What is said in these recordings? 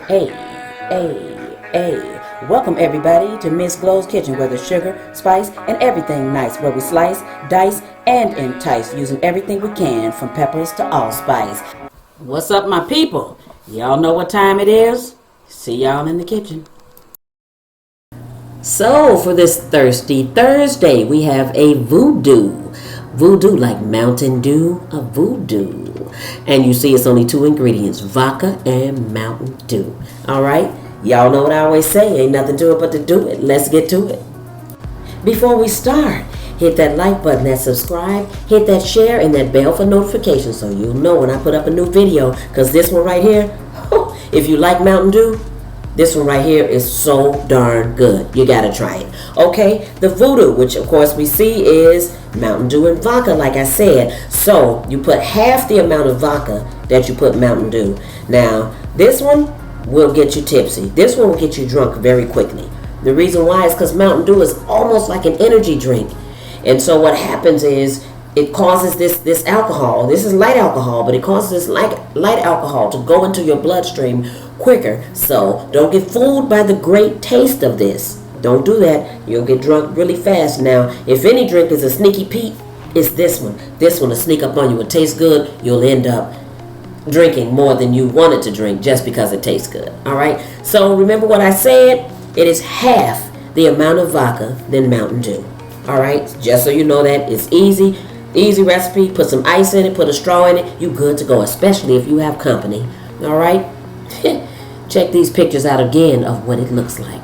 Hey, hey. Welcome everybody to Miss Glow's Kitchen, where there's sugar, spice, and everything nice, where we slice, dice, and entice, using everything we can, from peppers to allspice. What's up, my people? Y'all know what time it is? See y'all in the kitchen. So, for this Thirsty Thursday, we have a voodoo. Voodoo like Mountain Dew, a voodoo. And you see it's only two ingredients, vodka and Mountain Dew. Alright? Y'all know what I always say, ain't nothing to it but to do it. Let's get to it. Before we start, hit that like button, that subscribe, hit that share, and that bell for notifications so you'll know when I put up a new video. Because this one right here, if you like Mountain Dew, this one right here is so darn good. You gotta try it. Okay, the voodoo, which of course we see is Mountain Dew and vodka, like I said. So you put half the amount of vodka that you put Mountain Dew. Now, this one will get you tipsy. This one will get you drunk very quickly. The reason why is because Mountain Dew is almost like an energy drink. And so what happens is it causes this alcohol. This is light alcohol, but it causes this light alcohol to go into your bloodstream quicker. So don't get fooled by the great taste of this. Don't do that. You'll get drunk really fast. Now, if any drink is a sneaky Pete, it's this one. This one will sneak up on you. It tastes good. You'll end up drinking more than you wanted to drink just because it tastes good. All right? So remember what I said? It is half the amount of vodka than Mountain Dew. All right? Just so you know that. It's easy. Easy recipe. Put some ice in it. Put a straw in it. You good to go, especially if you have company. All right? Check these pictures out again of what it looks like.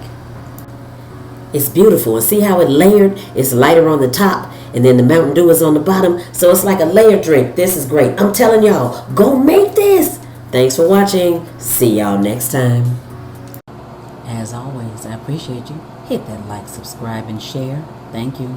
It's beautiful. And see how it layered? It's lighter on the top, and then the Mountain Dew is on the bottom. So it's like a layered drink. This is great. I'm telling y'all, go make this. Thanks for watching. See y'all next time. As always, I appreciate you. Hit that like, subscribe, and share. Thank you.